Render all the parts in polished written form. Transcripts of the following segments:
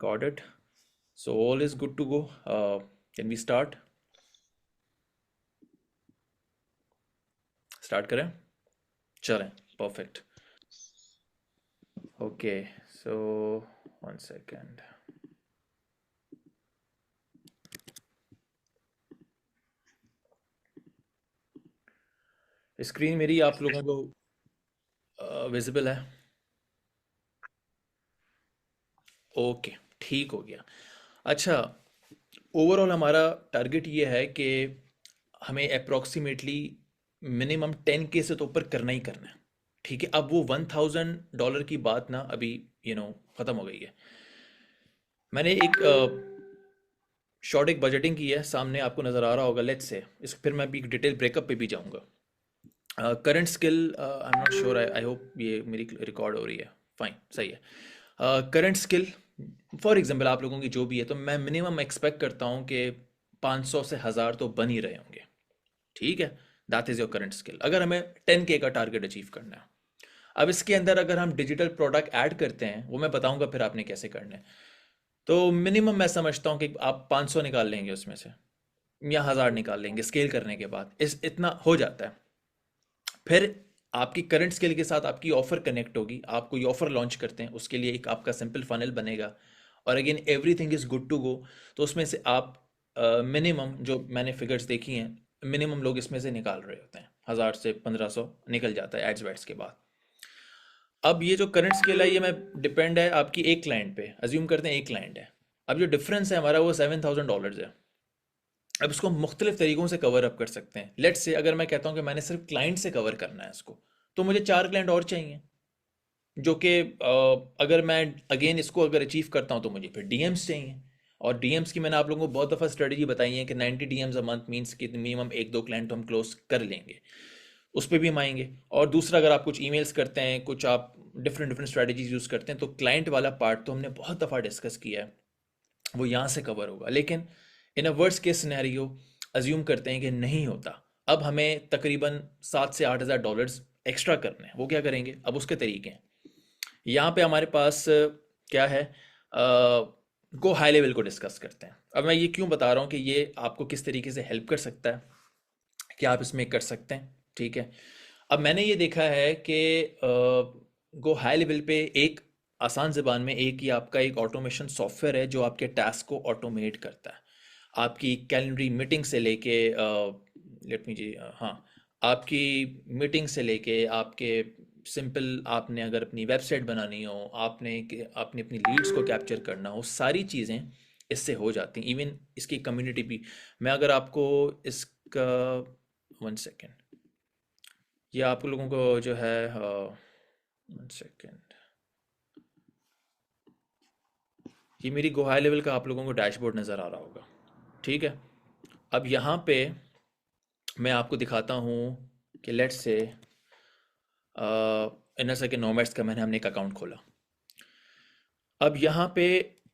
Got it. So all is good to go. Can we start? Start करें? चलें. Perfect. Okay. So 1 second. Screen मेरी आप लोगों को विजिबल है? ओके, ठीक हो गया. अच्छा, ओवरऑल हमारा टारगेट ये है कि हमें अप्रोक्सीमेटली मिनिमम 10K से तो ऊपर करना ही करना है. ठीक है, अब वो $1,000 की बात ना अभी ख़त्म हो गई है. मैंने एक बजटिंग की है, सामने आपको नज़र आ रहा होगा. लेट्स से इस फिर मैं अभी एक डिटेल ब्रेकअप पे भी जाऊंगा. Current skill, I am not sure, I hope ये मेरी रिकॉर्ड हो रही है. फाइन, सही है. करंट स्किल फॉर एग्जांपल आप लोगों की जो भी है, तो मैं मिनिमम एक्सपेक्ट करता हूँ कि 500 से 1000 तो बन ही रहे होंगे. ठीक है, that is your current skill अगर हमें 10K का टारगेट अचीव करना है. अब इसके अंदर अगर हम डिजिटल प्रोडक्ट ऐड करते हैं, वो मैं बताऊंगा फिर आपने कैसे करना है. तो मिनिमम मैं समझता हूँ कि आप 500 निकाल लेंगे उसमें से, या 1000 निकाल लेंगे स्केल करने के बाद. इतना हो जाता है. फिर आपकी करंट स्किल के साथ आपकी ऑफर कनेक्ट होगी, आप कोई ऑफर लॉन्च करते हैं, उसके लिए एक आपका सिंपल फनल बनेगा. और again everything is good to go. तो उसमें से आप मिनिमम, जो मैंने फिगर्स देखी हैं, मिनिमम लोग इसमें से निकाल रहे होते हैं. 1000 से 1500 निकल जाता है एड्स वेड्स के बाद. अब ये जो करंट स्केल है, ये मैं डिपेंड है आपकी एक क्लाइंट पे. अज्यूम करते हैं एक क्लाइंट है. अब जो डिफरेंस है हमारा वो $7,000 है. अब इसको हम मुख्तलिफ तरीकों से कवर अप कर सकते हैं. लेट्स से अगर मैं कहता हूँ कि मैंने सिर्फ क्लाइंट से कवर करना है इसको, तो मुझे 4 क्लाइंट और चाहिए. जो कि अगर मैं अगेन इसको अगर अचीव करता हूँ तो मुझे फिर डीएम्स चाहिए. और डीएम्स की मैंने आप लोगों को बहुत दफ़ा स्ट्रेटजी बताई है कि 90 डीएम्स अ मंथ मीन्स कि मिनिमम एक दो क्लाइंट तो हम क्लोज कर लेंगे. उस पर भी हम आएंगे. और दूसरा, अगर आप कुछ ईमेल्स करते हैं, कुछ आप डिफरेंट डिफरेंट स्ट्रेटजीज यूज़ करते हैं, तो क्लाइंट वाला पार्ट तो हमने बहुत दफ़ा डिस्कस किया है, वो यहाँ से कवर होगा. लेकिन in a worst case scenario assume करते हैं कि नहीं होता. अब हमें तकरीबन $7,000 से 8,000 एक्स्ट्रा करने हैं. वो क्या करेंगे? अब उसके तरीके हैं. यहाँ पे हमारे पास क्या है, गो हाई लेवल को डिस्कस करते हैं. अब मैं ये क्यों बता रहा हूँ कि ये आपको किस तरीके से हेल्प कर सकता है, कि आप इसमें कर सकते हैं. ठीक है, अब मैंने ये देखा है कि गो हाई लेवल पे एक आसान ज़बान में एक ही आपका एक ऑटोमेशन सॉफ्टवेयर है जो आपके टास्क को ऑटोमेट करता है. आपकी कैलेंडरी मीटिंग से लेके लेट मी जी, हाँ, आपकी मीटिंग से लेके आपके सिंपल, आपने अगर अपनी वेबसाइट बनानी हो, आपने अपनी लीड्स को कैप्चर करना हो, सारी चीज़ें इससे हो जाती हैं. इवन इसकी कम्युनिटी भी. मैं अगर आपको इसका 1 सेकेंड, ये आप लोगों को जो है 1 सेकेंड, ये मेरी गो हाई लेवल का आप लोगों को डैशबोर्ड नज़र आ रहा होगा. ठीक है, अब यहाँ पे मैं आपको दिखाता हूँ कि let's say inner circle nomads का हमने एक अकाउंट खोला. अब यहाँ पे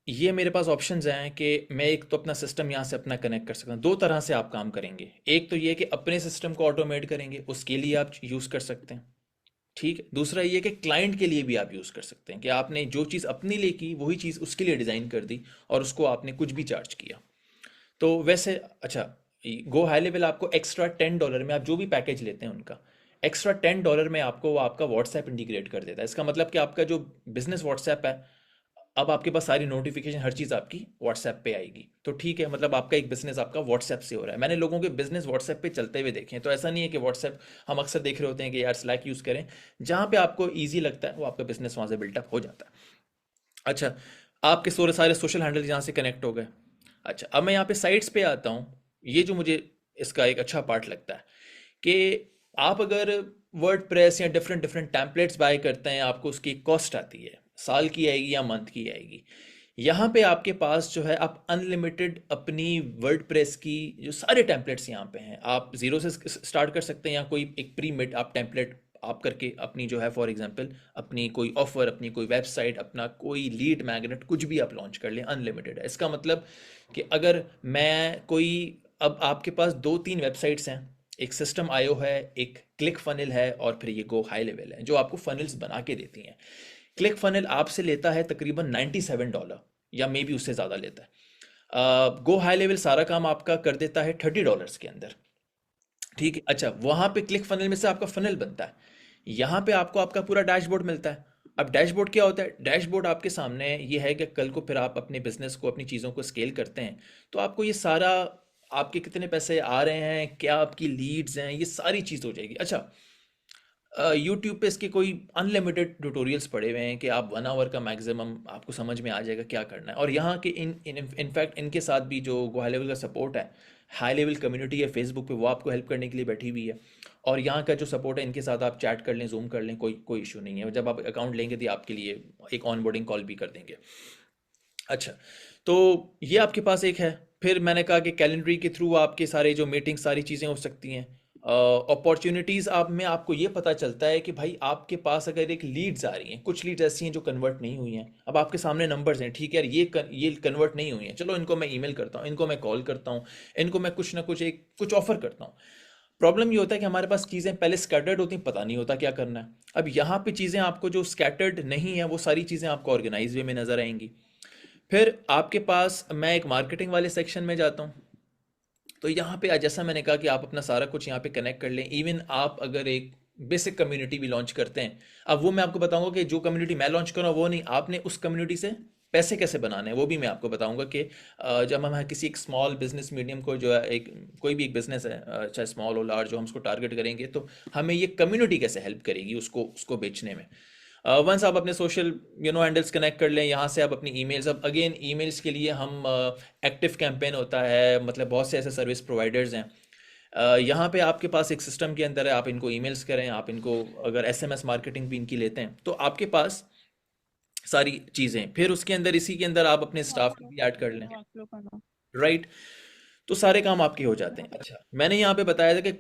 ये मेरे पास ऑप्शंस हैं कि मैं एक तो अपना सिस्टम यहाँ से अपना कनेक्ट कर सकता हूँ. दो तरह से आप काम करेंगे. एक तो ये कि अपने सिस्टम को ऑटोमेट करेंगे, उसके लिए आप यूज़ कर सकते हैं. ठीक है, दूसरा ये कि क्लाइंट के लिए भी आप यूज़ कर सकते हैं, कि आपने जो चीज़ अपने लिए की वही चीज़ उसके लिए डिज़ाइन कर दी, और उसको आपने कुछ भी चार्ज किया. तो वैसे अच्छा, गो हाई लेवल आपको एक्स्ट्रा $10 में, आप जो भी पैकेज लेते हैं उनका एक्स्ट्रा $10 में आपको वो आपका व्हाट्सएप इंटीग्रेट कर देता है. इसका मतलब कि आपका जो बिजनेस व्हाट्सएप है, अब आपके पास सारी नोटिफिकेशन, हर चीज़ आपकी व्हाट्सएप पे आएगी. तो ठीक है, मतलब आपका एक बिजनेस आपका व्हाट्सएप से हो रहा है. मैंने लोगों के बिजनेस व्हाट्सएप पे चलते हुए देखे हैं. तो ऐसा नहीं है कि व्हाट्सएप, हम अक्सर देख रहे होते हैं कि यार स्लैक यूज़ करें, जहाँ पे आपको ईजी लगता है वो आपका बिजनेस वहाँ से बिल्टअप हो जाता है. अच्छा, आपके सारे सोशल हैंडल यहाँ से कनेक्ट हो गए. अच्छा, अब मैं यहाँ पे साइट्स पे आता हूँ. ये जो मुझे इसका एक अच्छा पार्ट लगता है कि आप अगर वर्ड प्रेस या डिफरेंट डिफरेंट टेम्पलेट्स बाय करते हैं, आपको उसकी कॉस्ट आती है, साल की आएगी या मंथ की आएगी. यहाँ पे आपके पास जो है, आप अनलिमिटेड अपनी वर्ड प्रेस की जो सारे टेम्पलेट्स यहाँ पे हैं, आप ज़ीरो से स्टार्ट कर सकते हैं, या कोई एक प्री मेड आप टेम्पलेट आप करके अपनी जो है, फॉर एग्जांपल अपनी कोई ऑफर, अपनी कोई वेबसाइट, अपना कोई लीड मैग्नेट, कुछ भी आप लॉन्च कर लें. अनलिमिटेड है. इसका मतलब कि अगर मैं कोई, अब आपके पास दो तीन वेबसाइट्स हैं, एक सिस्टम आयो है, एक क्लिक फनल है, और फिर ये गो हाई लेवल है जो आपको फनल्स बना के देती हैं. क्लिक फनल आपसे लेता है तकरीबन $97. या मे बी उससे ज़्यादा लेता है। गो हाई लेवल सारा काम आपका कर देता है $30 के अंदर। ठीक है, अच्छा, वहां पे क्लिक फनल में से आपका फनल बनता है, यहाँ पे आपको आपका पूरा डैशबोर्ड मिलता है। अब डैशबोर्ड क्या होता है? डैशबोर्ड आपके सामने ये है कि कल को फिर आप अपने बिजनेस को, अपनी चीज़ों को स्केल करते हैं, तो आपको ये सारा, आपके कितने पैसे आ रहे हैं, क्या आपकी लीड्स हैं, ये सारी चीज़ हो जाएगी। अच्छा, यूट्यूब पे इसके कोई अनलिमिटेड ट्यूटोरियल्स पड़े हुए हैं कि आप 1 आवर का मैक्सिमम आपको समझ में आ जाएगा क्या करना है। और यहाँ के इनफैक्ट इनके साथ भी जो हाई लेवल का सपोर्ट है, हाई लेवल कम्युनिटी है फेसबुक पे, वो आपको हेल्प करने के लिए बैठी हुई है। और यहाँ का जो सपोर्ट है, इनके साथ आप चैट कर लें, जूम कर लें, कोई कोई इशू नहीं है। जब आप अकाउंट लेंगे तो ये आपके लिए एक ऑनबोर्डिंग कॉल भी कर देंगे। अच्छा, तो ये आपके पास एक है। फिर मैंने कहा कि कैलेंडरी के थ्रू आपके सारे जो मीटिंग, सारी चीज़ें हो सकती हैं। अपॉर्चुनिटीज़ आप में आपको ये पता चलता है कि भाई आपके पास अगर एक लीड्स आ रही हैं, कुछ लीड्स ऐसी हैं जो कन्वर्ट नहीं हुई हैं, अब आपके सामने नंबर्स हैं, ठीक है यार, ये कन्वर्ट नहीं हुई हैं, चलो इनको मैं ईमेल करता हूँ, इनको मैं कॉल करता हूँ, इनको मैं कुछ ना कुछ एक कुछ ऑफर करता हूँ। प्रॉब्लम ये होता है कि हमारे पास चीज़ें पहले स्कैटर्ड होती हैं, पता नहीं होता क्या करना है। अब यहाँ पे चीज़ें आपको जो स्कैटर्ड नहीं है, वो सारी चीज़ें आपको ऑर्गेनाइज वे में नजर आएंगी। फिर आपके पास, मैं एक मार्केटिंग वाले सेक्शन में जाता हूँ, तो यहाँ पे जैसा मैंने कहा कि आप अपना सारा कुछ यहाँ पे कनेक्ट कर लें। इवन आप अगर एक बेसिक कम्युनिटी भी लॉन्च करते हैं, अब वो मैं आपको बताऊंगा कि जो कम्युनिटी मैं लॉन्च कर रहा हूँ वो नहीं, आपने उस कम्युनिटी से पैसे कैसे बनाने हैं वो भी मैं आपको बताऊंगा कि जब हम किसी एक स्मॉल बिजनेस, मीडियम को जो है, एक कोई भी एक बिजनेस है, चाहे स्मॉल हो लार्ज हो, हम उसको टारगेट करेंगे तो हमें ये कम्युनिटी कैसे हेल्प करेगी उसको उसको बेचने में। वंस आप अपने सोशल हैंडल्स कनेक्ट कर लें, यहाँ से आप अपनी ईमेल्स, अब अगेन ईमेल्स के लिए हम एक्टिव कैंपेन होता है, मतलब बहुत से ऐसे सर्विस प्रोवाइडर्स हैं। यहाँ पे आपके पास एक सिस्टम के अंदर है, आप इनको ईमेल्स करें, आप इनको अगर एसएमएस मार्केटिंग भी इनकी लेते हैं तो आपके पास सारी चीज़ें, फिर उसके अंदर इसी के अंदर आप अपने स्टाफ को भी ऐड कर लें, राइट? तो सारे काम आपके हो जाते हैं। अच्छा, मैंने यहाँ पे बताया था कि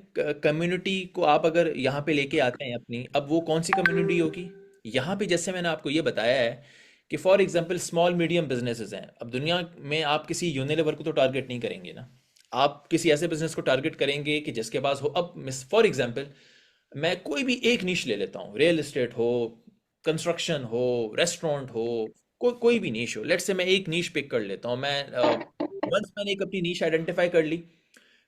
कम्युनिटी को आप अगर यहाँ पे लेके आते हैं अपनी, अब वो कौन सी कम्युनिटी होगी? यहाँ पे जैसे मैंने आपको ये बताया है कि for example small medium businesses हैं। अब दुनिया में आप किसी यूनिलेवर को तो टारगेट नहीं करेंगे ना, आप किसी ऐसे बिजनेस को टारगेट करेंगे कि जिसके पास हो। अब मिस फॉर एग्जांपल मैं कोई भी एक निश ले लेता हूँ, रियल एस्टेट हो, कंस्ट्रक्शन हो, रेस्टोरेंट हो, कोई भी नीश हो। लेट्स से मैं एक नीश पिक कर लेता हूँ। वंस मैंने एक अपनी नीश आइडेंटिफाई कर ली,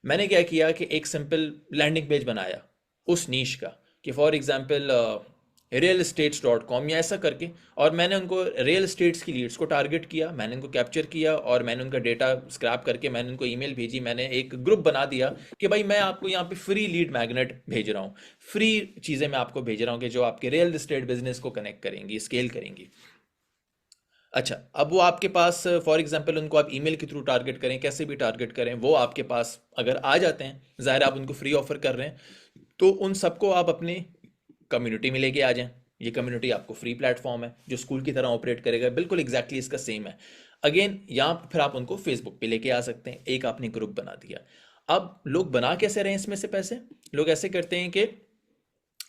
मैंने क्या किया कि एक सिंपल लैंडिंग पेज बनाया उस नीश का, कि फॉर एग्जांपल realestates.com या ऐसा करके, और मैंने उनको रियल एस्टेट्स की लीड्स को टारगेट किया, मैंने उनको कैप्चर किया और मैंने उनका डेटा स्क्रैप करके मैंने उनको ईमेल भेजी, मैंने एक ग्रुप बना दिया कि भाई मैं आपको यहाँ पे फ्री लीड मैग्नेट भेज रहा हूँ, फ्री चीज़ें मैं आपको भेज रहा हूँ कि जो आपके रियल एस्टेट बिजनेस को कनेक्ट करेंगी, स्केल करेंगी। अच्छा, अब वो आपके पास फॉर एग्जांपल उनको आप ईमेल के थ्रू टारगेट करें, कैसे भी टारगेट करें, वो आपके पास अगर आ जाते हैं, ज़ाहिर है आप उनको फ्री ऑफर कर रहे हैं, तो उन सबको आप अपनी कम्युनिटी में लेके आ जाएं। ये कम्युनिटी आपको फ्री प्लेटफॉर्म है जो स्कूल की तरह ऑपरेट करेगा, बिल्कुल एग्जैक्टली इसका सेम है। अगेन यहाँ फिर आप उनको फेसबुक पे लेके आ सकते हैं, एक आपने ग्रुप बना दिया। अब लोग बना कैसे रहे हैं इसमें से पैसे? लोग ऐसे करते हैं कि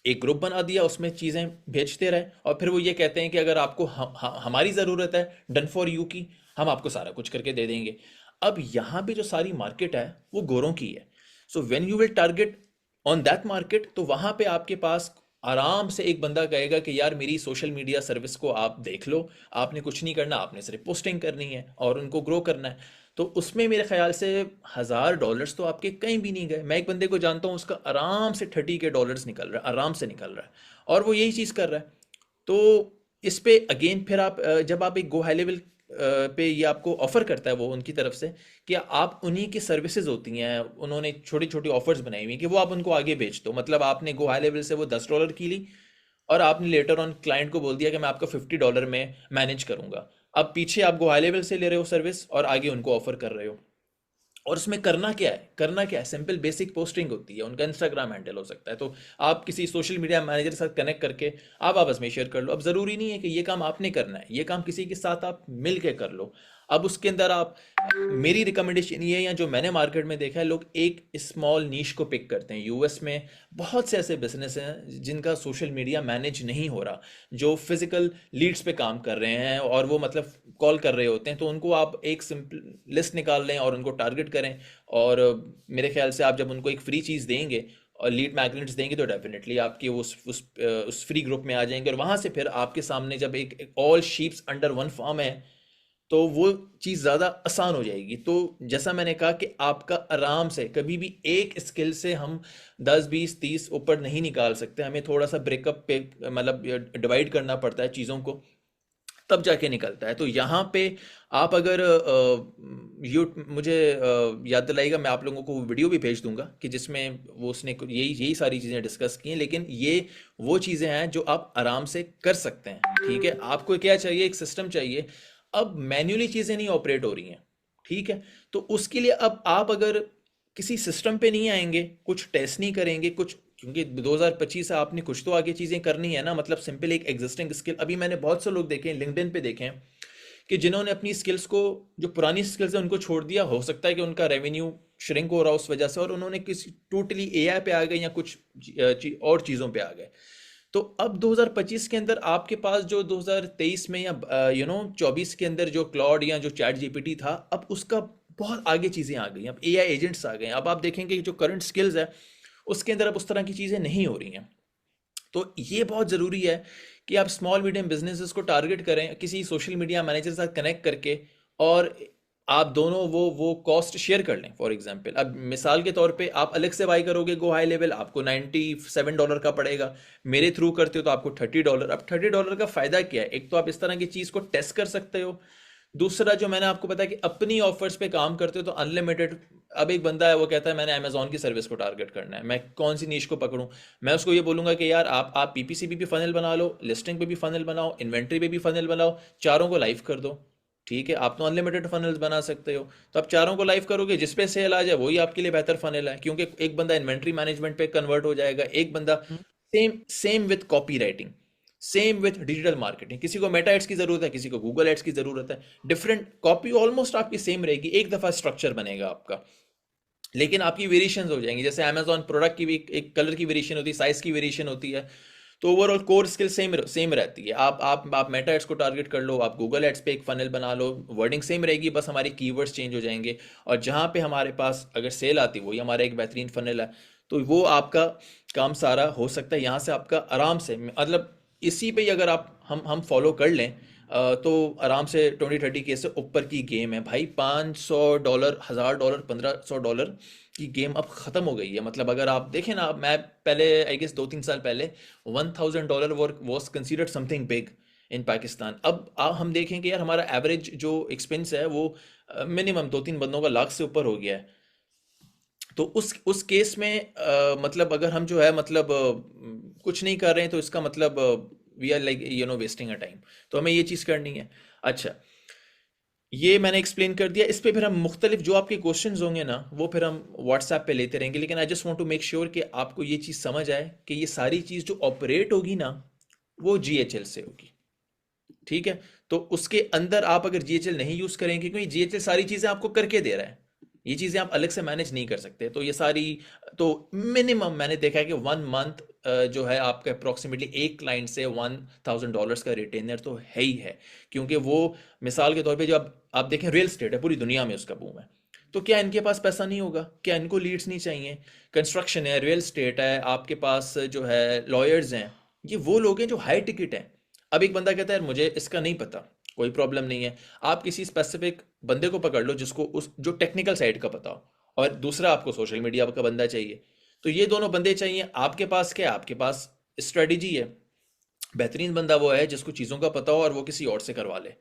एक ग्रुप बना दिया, उसमें चीज़ें भेजते रहे, और फिर वो ये कहते हैं कि अगर आपको हमारी ज़रूरत है डन फॉर यू की, हम आपको सारा कुछ करके दे देंगे। अब यहाँ पे जो सारी मार्केट है वो गोरों की है। So when you will target on that market, तो वहाँ पे आपके पास आराम से एक बंदा कहेगा कि यार मेरी सोशल मीडिया सर्विस को आप देख लो, आपने कुछ नहीं करना, आपने सिर्फ पोस्टिंग करनी है और उनको ग्रो करना है। तो उसमें मेरे ख्याल से $1000 तो आपके कहीं भी नहीं गए। मैं एक बंदे को जानता हूँ, उसका आराम से $30K निकल रहा है, आराम से निकल रहा है, और वो यही चीज़ कर रहा है। तो इस पे अगेन फिर आप जब आप एक गो हाई लेवल पे ये आपको ऑफर करता है वो उनकी तरफ से, कि आप उन्हीं की सर्विसेज होती हैं, उन्होंने छोटी छोटी ऑफर्स बनाई हुई हैं कि वो आप उनको आगे बेच दो। मतलब आपने गो हाई लेवल से वो $10 की ली, और आपने लेटर ऑन क्लाइंट को बोल दिया कि मैं आपका $50 में मैनेज करूंगा। अब पीछे आप गो हाई लेवल से ले रहे हो सर्विस और आगे उनको ऑफर कर रहे हो। और उसमें करना क्या है, करना क्या है, सिंपल बेसिक पोस्टिंग होती है, उनका इंस्टाग्राम हैंडल हो सकता है, तो आप किसी सोशल मीडिया मैनेजर के साथ कनेक्ट करके आप आपस में शेयर कर लो। अब ज़रूरी नहीं है कि ये काम आपने करना है, ये काम किसी के साथ आप मिल के कर लो। अब उसके अंदर आप, मेरी रिकमेंडेशन ये है, या जो मैंने मार्केट में देखा है, लोग एक स्मॉल नीश को पिक करते हैं। यूएस में बहुत से ऐसे बिजनेस हैं जिनका सोशल मीडिया मैनेज नहीं हो रहा, जो फिजिकल लीड्स पे काम कर रहे हैं, और वो मतलब कॉल कर रहे होते हैं, तो उनको आप एक सिंपल लिस्ट निकाल लें और उनको टारगेट करें। और मेरे ख्याल से आप जब उनको एक फ्री चीज़ देंगे और लीड मैग्नेट्स देंगे, तो डेफिनेटली आपके उस फ्री ग्रुप में आ जाएंगे, और वहां से फिर आपके सामने जब एक all sheeps under one farm है, तो वो चीज़ ज़्यादा आसान हो जाएगी। तो जैसा मैंने कहा कि आपका आराम से कभी भी एक स्किल से हम 10 20 30 ऊपर नहीं निकाल सकते, हमें थोड़ा सा ब्रेकअप पे मतलब डिवाइड करना पड़ता है चीज़ों को, तब जाके निकलता है। तो यहाँ पे आप अगर यू मुझे याद दिलाइएगा, मैं आप लोगों को वीडियो भी भेज दूंगा कि जिसमें वो उसने यही यही सारी चीज़ें डिस्कस की हैं, लेकिन ये वो चीज़ें हैं जो आप आराम से कर सकते हैं। ठीक है, आपको क्या चाहिए, एक सिस्टम चाहिए। अब मैन्युअली चीज़ें नहीं ऑपरेट हो रही हैं, ठीक है। तो उसके लिए अब आप अगर किसी सिस्टम पे नहीं आएंगे, कुछ टेस्ट नहीं करेंगे, कुछ, क्योंकि 2025 से आपने कुछ तो आगे चीज़ें करनी है ना, मतलब सिंपल एक एग्जिस्टिंग स्किल। अभी मैंने बहुत से लोग देखे हैं, लिंक्डइन पे देखे हैं कि जिन्होंने अपनी स्किल्स को, जो पुरानी स्किल्स है उनको छोड़ दिया। हो सकता है कि उनका रेवेन्यू श्रिंक हो रहा हो उस वजह से, और उन्होंने किसी टोटली एआई पे आ गए या कुछ और चीज़ों पे आ गए। तो अब 2025 के अंदर आपके पास जो 2023 में या 24 के अंदर जो क्लॉड या जो चैट जीपीटी था, अब उसका बहुत आगे चीज़ें आ गई हैं, अब एआई एजेंट्स आ गए हैं। अब आप देखेंगे कि जो करंट स्किल्स है उसके अंदर अब उस तरह की चीज़ें नहीं हो रही हैं। तो ये बहुत ज़रूरी है कि आप स्मॉल मीडियम बिजनेसेस को टारगेट करें किसी सोशल मीडिया मैनेजर के साथ कनेक्ट करके, और आप दोनों वो कॉस्ट शेयर कर लें। फॉर एग्जांपल, अब मिसाल के तौर पे आप अलग से बाई करोगे गो हाई लेवल, आपको $97 का पड़ेगा। मेरे थ्रू करते हो तो आपको $30। अब $30 का फ़ायदा क्या है? एक तो आप इस तरह की चीज़ को टेस्ट कर सकते हो। दूसरा, जो मैंने आपको बताया कि अपनी ऑफर्स पे काम करते हो तो अनलिमिटेड। अब एक बंदा है, वो कहता है मैंने अमेजोन की सर्विस को टारगेट करना है, मैं कौन सी नीश को पकड़ूं? मैं उसको ये बोलूंगा कि यार आप पीपीसी पे भी फनल बना लो, लिस्टिंग पे भी फनल बनाओ, इन्वेंट्री पे भी फनल बनाओ, चारों को लाइव कर दो। ठीक है, आप तो अनलिमिटेड फनल्स बना सकते हो। तो आप चारों को लाइव करोगे, जिस पे सेल आ जाए वही आपके लिए बेहतर फनल है, क्योंकि एक बंदा इन्वेंट्री मैनेजमेंट पे कन्वर्ट हो जाएगा, एक बंदा same same with copy writing, same with digital marketing. किसी को मेटा एड्स की जरूरत है, किसी को गूगल एड्स की जरूरत है, डिफरेंट कॉपी ऑलमोस्ट आपकी सेम रहेगी, एक दफा स्ट्रक्चर बनेगा आपका, लेकिन आपकी वेरिएशंस हो जाएंगी। जैसे अमेजॉन प्रोडक्ट की भी एक कलर की वेरिएशन होती है, साइज की वेरिएशन होती है। तो overall core skill same same रहती है। आप मेटा एड्स को टारगेट कर लो, आप गूगल एड्स पे एक फनल बना लो, वर्डिंग सेम रहेगी, बस हमारे कीवर्ड्स चेंज हो जाएंगे। और जहाँ पे हमारे पास अगर सेल आती है वही हमारा एक बेहतरीन फनल है। तो वो आपका काम सारा हो सकता है यहाँ से आपका आराम से, मतलब इसी पे ही अगर आप हम फॉलो कर लें, तो आराम से 20-30 के से ऊपर की गेम है भाई। $500, $1000, $1500 की गेम अब ख़त्म हो गई है। मतलब अगर आप देखें ना, मैं पहले आई गेस 2-3 साल पहले $1000 was considered something big in Pakistan. अब हम देखें कि यार हमारा एवरेज जो एक्सपेंस है वो मिनिमम 2-3 बंदों का लाख से ऊपर हो गया है। तो उस केस में मतलब अगर हम जो है मतलब कुछ नहीं कर रहे हैं, तो इसका मतलब we are like wasting a time. तो हमें ये चीज़ करनी है। अच्छा, ये मैंने एक्सप्लेन कर दिया। इस पे फिर हम मुख्तलिफ जो आपके क्वेश्चंस होंगे ना, वो फिर हम व्हाट्सएप पे लेते रहेंगे। लेकिन I just want to make sure कि आपको ये चीज़ समझ आए कि ये सारी चीज़ जो ऑपरेट होगी ना, वो जीएचएल से होगी। ठीक है, तो उसके अंदर आप अगर जीएचएल नहीं यूज करेंगे, क्योंकि जीएचएल सारी चीजें आपको करके दे रहा है, ये चीजें आप अलग से मैनेज नहीं कर सकते। तो ये सारी, तो मिनिमम मैंने देखा है कि 1 मंथ जो है आपका अप्रोक्सीमेटली एक क्लाइंट से $1000 का रिटेनर तो है ही है। क्योंकि वो, मिसाल के तौर पे, जो आप देखें रियल स्टेट है, पूरी दुनिया में उसका बूम है। तो क्या इनके पास पैसा नहीं होगा? क्या इनको लीड्स नहीं चाहिए? कंस्ट्रक्शन है, रियल स्टेट है, आपके पास जो है लॉयर्स हैं, ये वो लोग हैं जो हाई टिकट हैं। अब एक बंदा कहता है यार मुझे इसका नहीं पता, कोई प्रॉब्लम नहीं है। आप किसी स्पेसिफिक बंदे को पकड़ लो जिसको उस जो टेक्निकल साइड का पता हो, और दूसरा आपको सोशल मीडिया का बंदा चाहिए। तो ये दोनों बंदे चाहिए। आपके पास क्या है? आपके पास स्ट्रेटजी है। बेहतरीन बंदा वो है जिसको चीज़ों का पता हो और वो किसी और से करवा ले।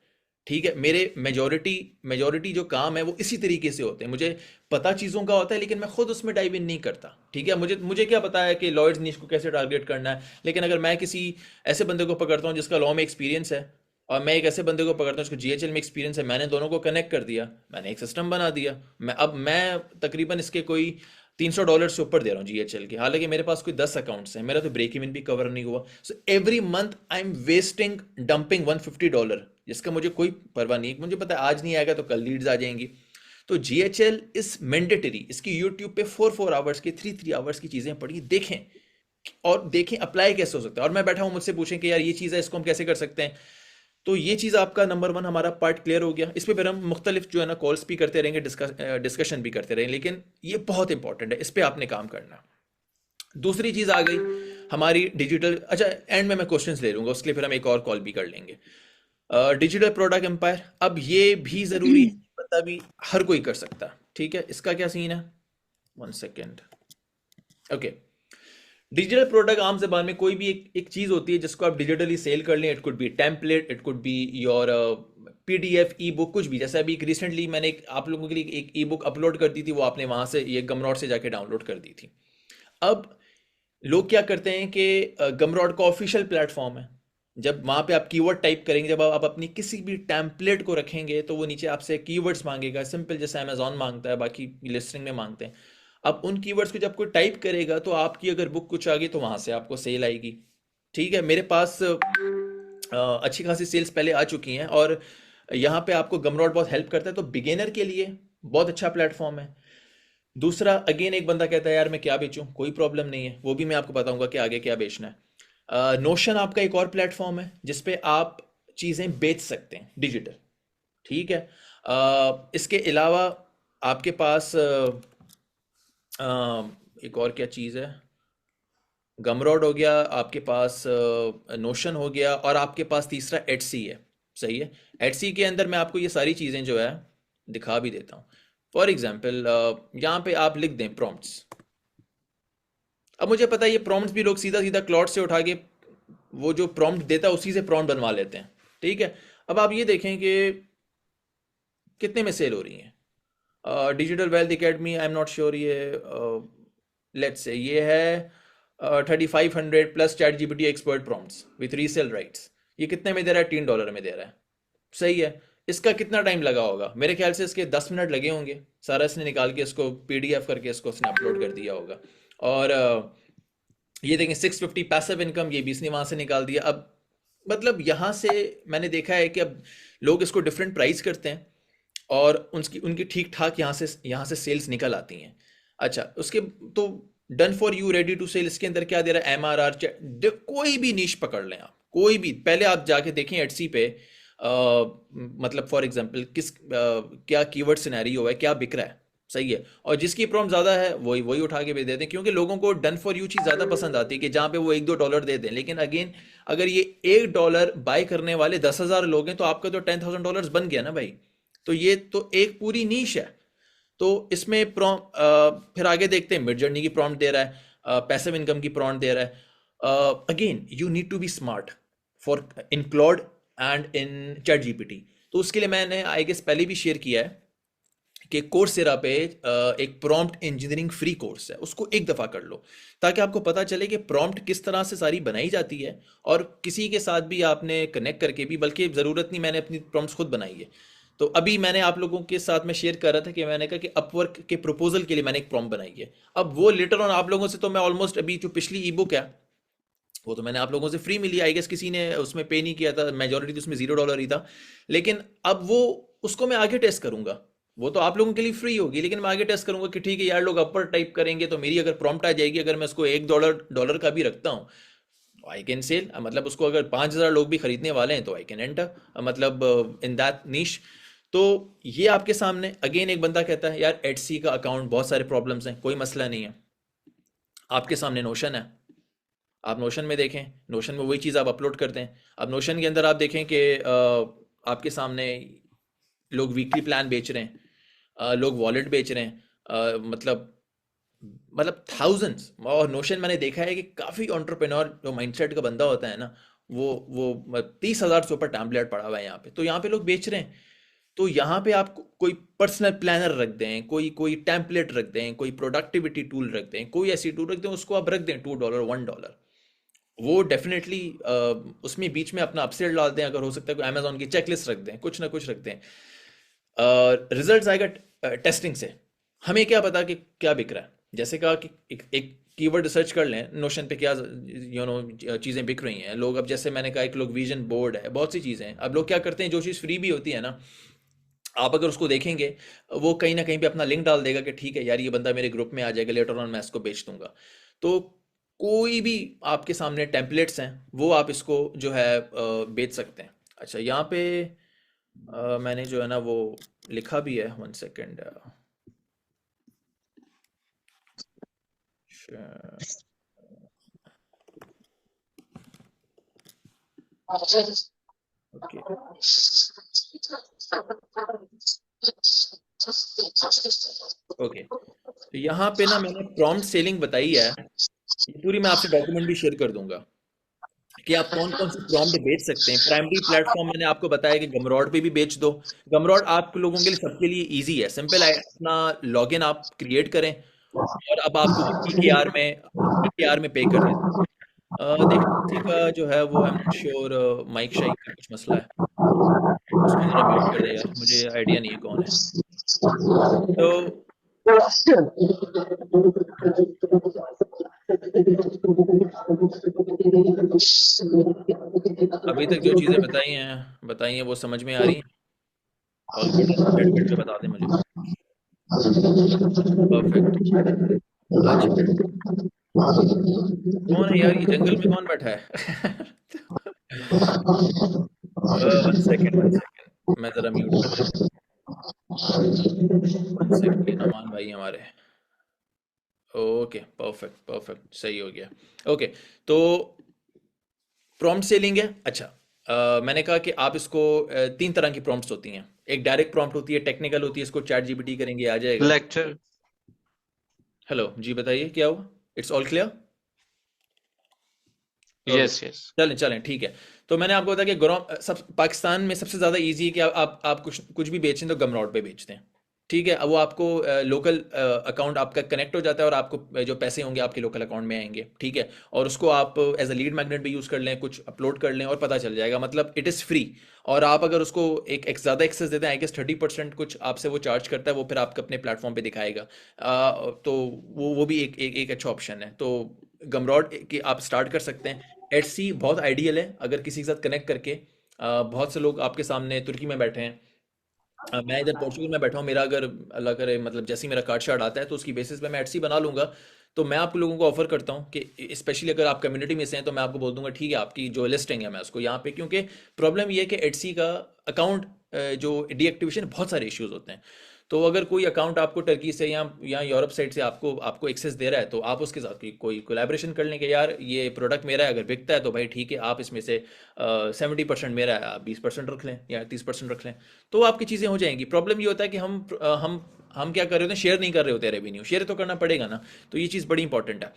ठीक है, मेरे मेजोरिटी मेजोरिटी जो काम है वो इसी तरीके से होते हैं। मुझे पता चीज़ों का होता है, लेकिन मैं खुद उसमें डाइव इन नहीं करता। ठीक है, मुझे मुझे क्या पता है कि लॉयर्स नीश को कैसे टारगेट करना है। लेकिन अगर मैं किसी ऐसे बंदे को पकड़ता हूँ जिसका लॉ में एक्सपीरियंस है, और मैं एक ऐसे बंदे को पकड़ता हूँ जिसको जीएचएल में एक्सपीरियंस है, मैंने दोनों को कनेक्ट कर दिया, मैंने एक सिस्टम बना दिया। मैं तकरीबन इसके कोई $300 से ऊपर दे रहा हूँ जीएचएल के, हालांकि मेरे पास कोई 10 अकाउंट्स हैं, मेरा तो ब्रेक इवन भी कवर नहीं हुआ। So every month I am wasting dumping $150, जिसका मुझे कोई परवाह नहीं है। मुझे पता है आज नहीं आएगा तो कल लीड्स आ जाएंगी। तो जीएचएल इज मैंडेटरी। इसकी यूट्यूब पे 4-4 आवर्स की, 3-3 आवर्स की चीजें पढ़ी, देखें, और देखें अप्लाई कैसे हो सकता है। और मैं बैठा हूँ, मुझसे पूछें कि यार ये चीज़ है, इसको हम कैसे कर सकते हैं। तो ये चीज़ आपका नंबर 1 हमारा पार्ट क्लियर हो गया। इस पे फिर हम मुख्तलिफ जो है ना कॉल्स भी करते रहेंगे, डिस्कशन भी करते रहेंगे, लेकिन ये बहुत इंपॉर्टेंट है, इस पे आपने काम करना है। दूसरी चीज़ आ गई हमारी डिजिटल। अच्छा, एंड में मैं क्वेश्चंस ले लूंगा, उसके लिए फिर हम एक और कॉल भी कर लेंगे। डिजिटल प्रोडक्ट एम्पायर, अब ये भी जरूरी है, पता भी हर कोई कर सकता है, ठीक है। इसका क्या सीन है, one second, okay. Digital product आम जबान में कोई भी एक चीज होती है जिसको आप डिजिटली सेल कर लें। It could be template, it could be your PDF, E book, कुछ भी। जैसे अभी रिसेंटली मैंने आप लोगों के लिए एक ई बुक अपलोड कर दी थी, वो आपने वहां से ये गमनॉट से जाके डाउनलोड कर दी थी। अब लोग क्या करते हैं कि गमरॉड का ऑफिशियल प्लेटफॉर्म है, जब वहां पे आप कीवर्ड टाइप करेंगे, जब आप अपनी किसी भी टेम्पलेट को रखेंगे तो वो नीचे आपसे कीवर्ड्स मांगेगा, सिंपल जैसे अमेजोन मांगता है, बाकी लिस्टिंग में मांगते हैं। अब उन कीवर्ड्स को जब कोई टाइप करेगा तो आपकी अगर बुक कुछ आ गई तो वहां से आपको सेल आएगी, ठीक है। मेरे पास अच्छी खासी सेल्स पहले आ चुकी हैं, और यहाँ पे आपको गमरॉड बहुत हेल्प करता है, तो बिगेनर के लिए बहुत अच्छा प्लेटफॉर्म है। दूसरा, अगेन एक बंदा कहता है यार मैं क्या बेचूं, कोई प्रॉब्लम नहीं है, वो भी मैं आपको बताऊंगा कि आगे क्या बेचना है। नोशन आपका एक और प्लेटफॉर्म है जिसपे आप चीज़ें बेच सकते हैं डिजिटल, ठीक है। इसके अलावा आपके पास एक और क्या चीज़ है, गमरॉड हो गया आपके पास, नोशन हो गया, और आपके पास तीसरा एटसी है, सही है। एटसी के अंदर मैं आपको ये सारी चीज़ें जो है दिखा भी देता हूँ। फॉर एग्जाम्पल यहाँ पे आप लिख दें प्रॉम्प्ट्स। अब मुझे पता है ये प्रॉम्प्ट्स भी लोग सीधा सीधा क्लॉड से उठा के वो जो प्रॉम्प्ट देता है उसी से प्रॉम्प्ट बनवा लेते हैं, ठीक है। अब आप ये देखें कि कितने में सेल हो रही हैं। Digital wealth academy, I am not sure, ये लेट्स से ये है 3500 plus chat GPT expert prompts with resale rights. ये कितने में दे रहा है, $3 में दे रहा है, सही है। इसका कितना टाइम लगा होगा, मेरे ख्याल से इसके 10 मिनट लगे होंगे, सारा इसने निकाल के इसको पीडीएफ करके इसको इसने अपलोड कर दिया होगा। और ये देखें 650 पैसिव इनकम, ये भी इसने वहां से निकाल दिया। अब मतलब यहाँ से मैंने देखा है कि अब लोग इसको डिफरेंट प्राइस करते हैं, और उनकी उनकी ठीक ठाक यहाँ से सेल्स निकल आती हैं। अच्छा, उसके तो done for you, ready to sell, इसके अंदर क्या दे रहा है, एम आर आर, कोई भी नीश पकड़ लें आप, कोई भी, पहले आप जाके देखें एटसी पे, मतलब फॉर एग्जांपल क्या कीवर्ड सिनेरियो है, क्या बिक रहा है, सही है। और जिसकी प्रॉम्प्ट ज़्यादा है वही वही उठा के भेज देते हैं, क्योंकि लोगों को डन फॉर यू चीज़ ज़्यादा पसंद आती है, कि जहाँ पे वो $1-2 दे दें। लेकिन अगेन, अगर ये $1 बाय करने वाले 10,000 लोग हैं तो आपका तो $10,000 बन गया ना भाई। तो ये तो एक पूरी नीश है। तो इसमें फिर आगे देखते हैं, मिड जर्नी की प्रॉम्प्ट दे रहा है, पैसिव इनकम की प्रॉम्प्ट दे रहा है। Again you need to be smart for in Claude and in ChatGPT. तो उसके लिए मैंने आई गेस पहले भी शेयर किया है कि कोर्सेरा पे एक प्रॉम्प्ट इंजीनियरिंग फ्री कोर्स है, उसको एक दफ़ा कर लो, ताकि आपको पता चले कि प्रॉम्प्ट किस तरह से सारी बनाई जाती है, और किसी के साथ भी आपने कनेक्ट करके भी, बल्कि ज़रूरत नहीं, मैंने अपनी प्रॉम्प्ट्स खुद बनाई है। तो अभी मैंने आप लोगों के साथ में शेयर कर रहा था कि मैंने कहा कि अपवर्क के प्रपोजल के लिए मैंने एक प्रॉम्प्ट बनाई है। अब वो लेटर ऑन आप लोगों से तो मैं ऑलमोस्ट, अभी जो पिछली ई बुक है वो तो मैंने आप लोगों से फ्री मिली, आई गेस किसी ने उसमें पे नहीं किया था, मेजोरिटी तो उसमें $0 ही था। लेकिन अब वो, उसको मैं आगे टेस्ट करूंगा, वो तो आप लोगों के लिए फ्री होगी, लेकिन मैं आगे टेस्ट करूंगा कि ठीक है यार, लोग अपर टाइप करेंगे तो मेरी अगर प्रॉम्प्ट आ जाएगी, अगर मैं उसको $1 का भी रखता हूँ, आई कैन सेल, मतलब उसको अगर 5,000 लोग भी खरीदने वाले हैं तो आई कैन एंटर, मतलब इन दैट निश। तो ये आपके सामने, अगेन एक बंदा कहता है यार एटसी का अकाउंट बहुत सारे प्रॉब्लम्स हैं, कोई मसला नहीं है, आपके सामने नोशन है, आप नोशन में देखें, नोशन में वही चीज़ आप अपलोड करते हैं। अब नोशन के अंदर आप देखें कि आपके सामने लोग वीकली प्लान बेच रहे हैं, लोग वॉलेट बेच रहे हैं, मतलब थाउजेंड्स। और नोशन मैंने देखा है कि काफ़ी एंटरप्रेन्योर जो माइंडसेट का बंदा होता है ना, वो 30,000 से ऊपर टैम्पलेट पड़ा हुआ है यहाँ पे, तो यहाँ पे लोग बेच रहे हैं। तो यहाँ पे आप कोई पर्सनल प्लानर रख दें, कोई कोई टेम्पलेट रख दें, कोई प्रोडक्टिविटी टूल रख दें, कोई ऐसी टूल रख दें, उसको आप रख दें $2 $1, वो डेफिनेटली उसमें बीच में अपना अपसेट डाल दें, अगर हो सकता है कोई अमेजोन की चेकलिस्ट रख दें, कुछ ना कुछ रख दें। रिजल्ट आएगा टेस्टिंग से, हमें क्या पता कि क्या बिक रहा है। जैसे कहा कि एक कीवर्ड रिसर्च कर लें नोशन पे, क्या चीज़ें बिक रही हैं लोग। अब जैसे मैंने कहा, एक लोग विजन बोर्ड है, बहुत सी चीज़ें हैं। अब लोग क्या करते हैं, जो चीज़ फ्री भी होती है ना, आप अगर उसको देखेंगे, वो कहीं ना कहीं पे अपना लिंक डाल देगा कि ठीक है यार, ये बंदा मेरे ग्रुप में आ जाएगा, लेटर ऑन मैं इसको बेच दूंगा। तो कोई भी आपके सामने टेम्पलेट्स हैं, वो आप इसको जो है बेच सकते हैं। अच्छा, यहाँ पे मैंने जो है ना वो लिखा भी है, वन सेकेंड। ओके ओके, तो यहाँ पे ना मैंने प्रॉम्प्ट सेलिंग बताई है, ये पूरी मैं आपसे डॉक्यूमेंट भी शेयर कर दूंगा कि आप कौन कौन से प्रॉम्प्ट बेच सकते हैं। प्राइमरी प्लेटफॉर्म मैंने आपको बताया कि गमरॉड पे भी बेच दो। गमरॉड आप लोगों के लिए, सबके लिए इजी है, सिंपल है, अपना लॉगिन आप क्रिएट करें और अब आपको पीकेआर में पे कर देते हैं। देख, किसी का जो है वो, I am not sure, mic शाइक का कुछ मसला है, उसको जरा म्यूट कर दे यार, मुझे आइडिया नहीं है कौन है। तो अभी तक जो चीज़ें बताई हैं वो समझ में आ रही हैं? All good? चैट पे बता दें मुझे। परफेक्ट। अच्छा, कौन है यार, ये जंगल में कौन बैठा है? वन सेकेंड, वन सेकेंड, मैं ज़रा म्यूट कर देता हूँ। वन सेकेंड, ये नमान भाई हमारे। ओके, परफेक्ट परफेक्ट, सही हो गया। ओके, तो प्रॉम्प्ट सेलिंग है। अच्छा, मैंने कहा कि आप इसको, तीन तरह की प्रॉम्प्ट्स होती हैं। एक डायरेक्ट प्रॉम्प्ट होती है, टेक्निकल होती है, इसको चैट जीपीटी करेंगे आ जाएगा। लेक्चर। हेलो जी, बताइए क्या हुआ? It's all clear? Okay, yes yes. चलें चलें, ठीक है। तो मैंने आपको बताया कि ग्राम सब पाकिस्तान में सबसे ज़्यादा इजी है कि आप कुछ कुछ भी बेचें तो गमरॉड पे बेचते हैं। ठीक है, अब वो आपको लोकल अकाउंट आपका कनेक्ट हो जाता है और आपको जो पैसे होंगे आपके लोकल अकाउंट में आएंगे। ठीक है, और उसको आप एज अ लीड मैग्नेट भी यूज़ कर लें, कुछ अपलोड कर लें और पता चल जाएगा, मतलब इट इज़ फ्री। और आप अगर उसको एक ज़्यादा एक्सेस देते हैं, आई गेस 30% कुछ आपसे वो चार्ज करता है, वो फिर आपको अपने प्लेटफॉर्म पे दिखाएगा। तो वो भी एक अच्छा ऑप्शन है। तो गमरॉड की आप स्टार्ट कर सकते हैं। एटसी बहुत आइडियल है अगर किसी के साथ कनेक्ट करके। बहुत से लोग आपके सामने तुर्की में बैठे हैं, मैं इधर पोर्चुगल में बैठा हूँ, मेरा अगर अल्लाह करे मतलब जैसे ही मेरा कार्ड शार्ड आता है तो उसकी बेसिस पे मैं एटसी बना लूंगा। तो मैं आप लोगों को ऑफर करता हूँ कि स्पेशली अगर आप कम्युनिटी में से हैं तो मैं आपको बोल दूंगा ठीक है, आपकी जो लिस्टिंग है मैं उसको यहाँ पे, क्योंकि प्रॉब्लम ये है कि एटसी का अकाउंट जो डीएक्टिवेशन, बहुत सारे इश्यूज होते हैं। तो अगर कोई अकाउंट आपको टर्की से या यूरोप साइड से आपको आपको एक्सेस दे रहा है, तो आप उसके साथ कोई कोलैबोरेशन कर लें कि यार ये प्रोडक्ट मेरा है, अगर बिकता है तो भाई ठीक है, आप इसमें से 70% मेरा है, आप 20% रख लें या 30% रख लें। तो आपकी चीज़ें हो जाएंगी। प्रॉब्लम ये होता है कि हम क्या कर रहे होते हैं, शेयर नहीं कर रहे होते रेवेन्यू, शेयर तो करना पड़ेगा ना। तो ये चीज़ बड़ी इंपॉर्टेंट है।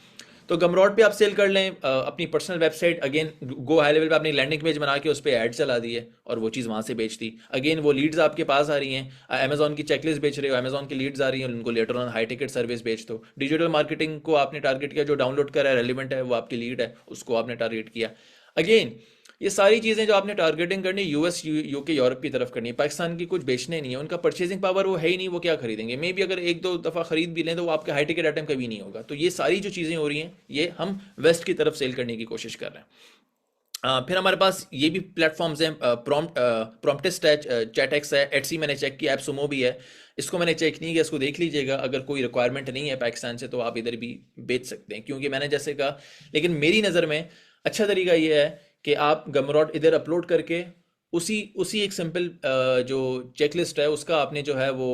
तो गमरॉड पे आप सेल कर लें, अपनी personal website, again go high level पे आपने लैंडिंग पेज बना के उस पर ऐड चला दी है और वो चीज़ वहाँ से बेच दी। अगेन वो लीड्स आपके पास आ रही हैं, अमेजॉन की चेकलिस्ट बेच रहे हो, अमेजॉन की लीड्स आ रही हैं, उनको later on high ticket service बेच दो। डिजिटल मार्केटिंग को आपने टारगेट किया, जो डाउनलोड करा है, रेलिवेंट है, वो आपकी लीड है, उसको आपने टारगेट किया। अगेन ये सारी चीज़ें जो आपने टारगेटिंग करनी, यूएस यूके यूरोप की तरफ करनी है, पाकिस्तान की कुछ बेचने नहीं है, उनका परचेजिंग पावर वो है ही नहीं, वो क्या खरीदेंगे? मे भी अगर एक दो दफ़ा खरीद भी लें तो वो आपके हाई टिकट आइटम कभी नहीं होगा। तो ये सारी जो चीज़ें हो रही हैं, ये हम वेस्ट की तरफ सेल करने की कोशिश कर रहे हैं। फिर हमारे पास ये भी प्लेटफॉर्म्स हैं, प्रॉम्प्टेस्ट है, चैटएक्स है, एटसी मैंने चेक किया, एप्सुमो भी है। इसको मैंने चेक नहीं किया, इसको देख लीजिएगा, अगर कोई रिक्वायरमेंट नहीं है पाकिस्तान से तो आप इधर भी बेच सकते हैं, क्योंकि मैंने जैसे कहा, लेकिन मेरी नज़र में अच्छा तरीका ये है कि आप गमरॉड इधर अपलोड करके उसी उसी एक सिंपल जो चेकलिस्ट है उसका आपने जो है वो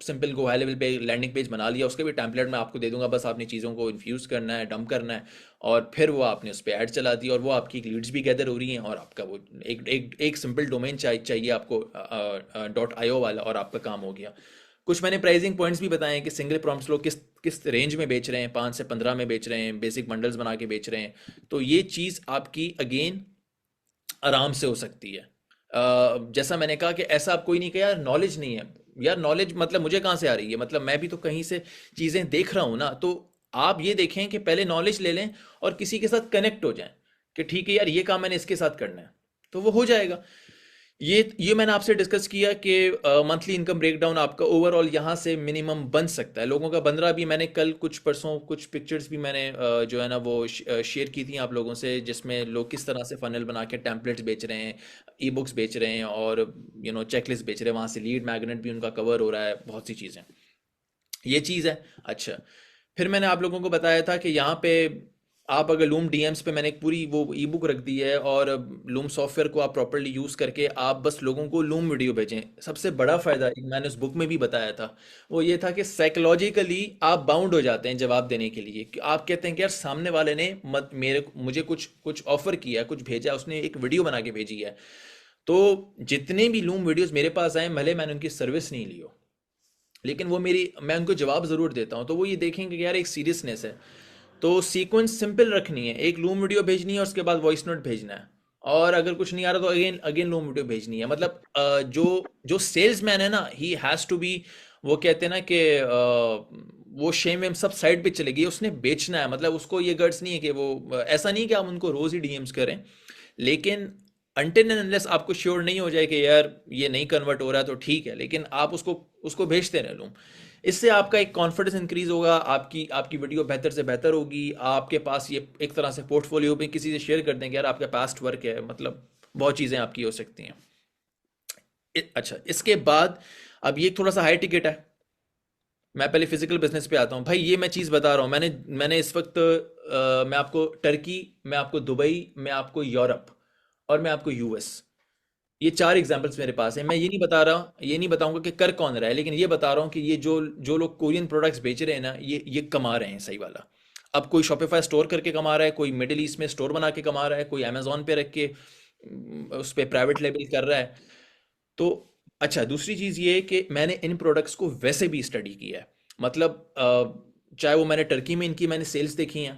सिंपल गो हाई लेवल पे लैंडिंग पेज बना लिया, उसके भी टेम्पलेट मैं आपको दे दूंगा, बस आपने चीज़ों को इन्फ्यूज़ करना है, डंप करना है, और फिर वो आपने उस पर ऐड चला दी और वो आपकी लीड्स भी गैदर हो रही हैं, और आपका वो एक सिंपल डोमेन चाहिए आपको .io वाला, और आपका काम हो गया। कुछ मैंने प्राइसिंग पॉइंट्स भी बताए हैं कि सिंगल प्रॉम्प्ट्स लोग किस किस रेंज में बेच रहे हैं, 5 से 15 में बेच रहे हैं, बेसिक बंडल्स बना के बेच रहे हैं। तो ये चीज़ आपकी अगेन आराम से हो सकती है। जैसा मैंने कहा कि ऐसा आप कोई नहीं कहा यार नॉलेज नहीं है, यार नॉलेज मतलब मुझे कहाँ से आ रही है, मतलब मैं भी तो कहीं से चीज़ें देख रहा हूँ ना। तो आप ये देखें कि पहले नॉलेज ले लें और किसी के साथ कनेक्ट हो जाएं कि ठीक है यार, ये काम मैंने इसके साथ करना है, तो वो हो जाएगा। ये मैंने आपसे डिस्कस किया कि मंथली इनकम ब्रेकडाउन आपका ओवरऑल यहाँ से मिनिमम बन सकता है, लोगों का बन रहा भी। मैंने कल कुछ परसों कुछ पिक्चर्स भी मैंने जो है ना वो शेयर की थी आप लोगों से, जिसमें लोग किस तरह से फनल बना के टेम्पलेट्स बेच रहे हैं, ई बुक्स बेच रहे हैं, और चेकलिस्ट बेच रहे हैं, वहाँ से लीड मैग्नेट भी उनका कवर हो रहा है, बहुत सी चीज़ें, ये चीज़ है। अच्छा, फिर मैंने आप लोगों को बताया था कि यहाँ पे आप अगर लूम डीएम्स पे मैंने एक पूरी वो ई बुक रख दी है, और लूम सॉफ्टवेयर को आप प्रॉपरली यूज़ करके आप बस लोगों को लूम वीडियो भेजें। सबसे बड़ा फ़ायदा एक मैंने उस बुक में भी बताया था, वो ये था कि साइकोलॉजिकली आप बाउंड हो जाते हैं जवाब देने के लिए, कि आप कहते हैं कि यार सामने वाले ने मुझे कुछ कुछ ऑफर किया, कुछ भेजा, उसने एक वीडियो बना के भेजी है, तो जितने भी लूम वीडियोस मेरे पास आए, भले मैंने उनकी सर्विस नहीं ली हो, लेकिन वो मेरी मैं उनको जवाब ज़रूर देता हूँ, तो वो ये देखेंगे कि यार एक सीरियसनेस है। तो सीक्वेंस सिंपल रखनी है, एक लूम वीडियो भेजनी है और उसके बाद वॉइस नोट भेजना है, और अगर कुछ नहीं आ रहा तो अगेन अगेन लूम वीडियो भेजनी है। मतलब जो जो सेल्समैन है ना, ही हैज़ टू बी, वो कहते हैं ना कि वो शेम वेम सब साइड पे चलेगी, उसने बेचना है। मतलब उसको ये गट्स नहीं है कि वो ऐसा नहीं कि हम उनको रोज़ ही डीएम्स करें, लेकिन अनटिल एंड अनलेस आपको श्योर नहीं हो जाए कि यार ये नहीं कन्वर्ट हो रहा है तो ठीक है, लेकिन आप उसको उसको भेजते रह लूँ। इससे आपका एक कॉन्फिडेंस इंक्रीज होगा, आपकी आपकी वीडियो बेहतर से बेहतर होगी, आपके पास ये एक तरह से पोर्टफोलियो में किसी से शेयर कर देंगे यार आपका पास्ट वर्क है, मतलब बहुत चीज़ें आपकी हो सकती हैं। अच्छा, इसके बाद अब ये थोड़ा सा हाई टिकट है। मैं पहले फिजिकल बिजनेस पे आता हूँ भाई। ये मैं चीज़ बता रहा हूँ, मैंने मैंने इस वक्त मैं आपको टर्की, मैं आपको दुबई, मैं आपको यूरोप और मैं आपको यूएस, ये चार एग्जाम्पल्स मेरे पास हैं। मैं ये नहीं बता रहा, ये नहीं बताऊंगा कि कर कौन रहा है, लेकिन ये बता रहा हूँ कि ये जो जो लोग कोरियन प्रोडक्ट्स बेच रहे हैं ना, ये कमा रहे हैं सही वाला। अब कोई शॉपिफाई स्टोर करके कमा रहा है, कोई मिडिल ईस्ट में स्टोर बना के कमा रहा है, कोई अमेजोन पे रख के उस पे प्राइवेट लेबल कर रहा है। तो अच्छा, दूसरी चीज़ ये है कि मैंने इन प्रोडक्ट्स को वैसे भी स्टडी किया है। मतलब चाहे वो मैंने टर्की में इनकी मैंने सेल्स देखी हैं,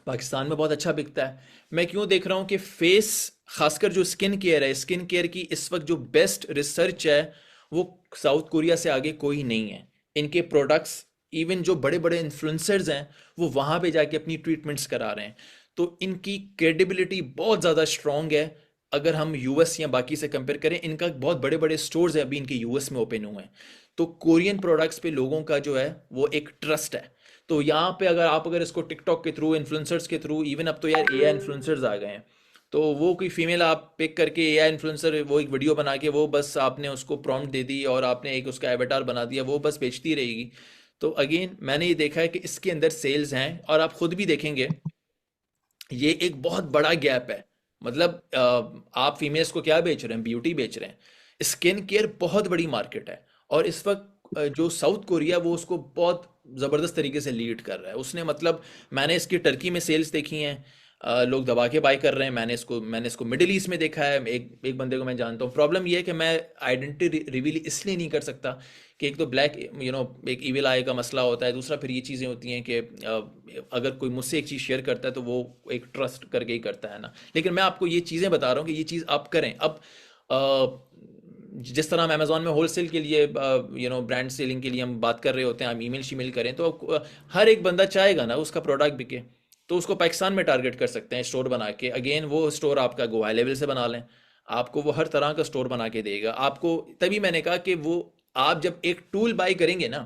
पाकिस्तान में बहुत अच्छा बिकता है। मैं क्यों देख रहा हूँ कि फेस, खासकर जो स्किन केयर है, स्किन केयर की इस वक्त जो बेस्ट रिसर्च है, वो साउथ कोरिया से आगे कोई नहीं है। इनके प्रोडक्ट्स, इवन जो बड़े बड़े इन्फ्लुएंसर्स हैं, वो वहाँ पे जाके अपनी ट्रीटमेंट्स करा रहे हैं। तो इनकी क्रेडिबिलिटी बहुत ज़्यादा स्ट्रांग है। अगर हम यूएस या बाकी से कंपेयर करें, इनका बहुत बड़े बड़े स्टोर्स हैं अभी इनके यूएस में ओपन हुए हैं। तो कोरियन प्रोडक्ट्स पे लोगों का जो है वो एक ट्रस्ट है। तो यहाँ पे अगर आप अगर इसको टिकटॉक के थ्रू, इन्फ्लुएंसर्स के थ्रू, इवन अब तो यार एआई इन्फ्लुएंसर्स आ गए हैं, तो वो कोई फीमेल आप पिक करके एआई इन्फ्लुएंसर, वो एक वीडियो बना के, वो बस आपने उसको प्रॉम्प्ट दे दी और आपने एक उसका एवेटार बना दिया, वो बस बेचती रहेगी। तो अगेन मैंने ये देखा है कि इसके अंदर सेल्स हैं, और आप खुद भी देखेंगे ये एक बहुत बड़ा गैप है। मतलब आप फीमेल्स को क्या बेच रहे हैं? ब्यूटी बेच रहे हैं। स्किन केयर बहुत बड़ी मार्केट है, और इस वक्त जो साउथ कोरिया वो उसको बहुत ज़बरदस्त तरीके से लीड कर रहा है उसने। मतलब मैंने इसकी टर्की में सेल्स देखी हैं, लोग दबा के बाय कर रहे हैं। मैंने इसको मिडिल ईस्ट में देखा है, एक एक बंदे को मैं जानता हूँ। प्रॉब्लम ये है कि मैं आइडेंटिटी रिवील इसलिए नहीं कर सकता कि एक तो ब्लैक एक इविल आई का मसला होता है, दूसरा फिर ये चीज़ें होती हैं कि अगर कोई मुझसे एक चीज़ शेयर करता है तो वो एक ट्रस्ट करके ही करता है ना। लेकिन मैं आपको ये चीज़ें बता रहा हूँ कि ये चीज़ आप करें। अब जिस तरह हम अमेजोन में होलसेल के लिए ब्रांड सेलिंग के लिए हम बात कर रहे होते हैं, हम ईमेल शीमेल करें, तो हर एक बंदा चाहेगा ना उसका प्रोडक्ट बिके। तो उसको पाकिस्तान में टारगेट कर सकते हैं स्टोर बना के। अगेन वो स्टोर आपका गोवा लेवल से बना लें, आपको वो हर तरह का स्टोर बना के देगा आपको। तभी मैंने कहा कि वो, आप जब एक टूल बाई करेंगे ना,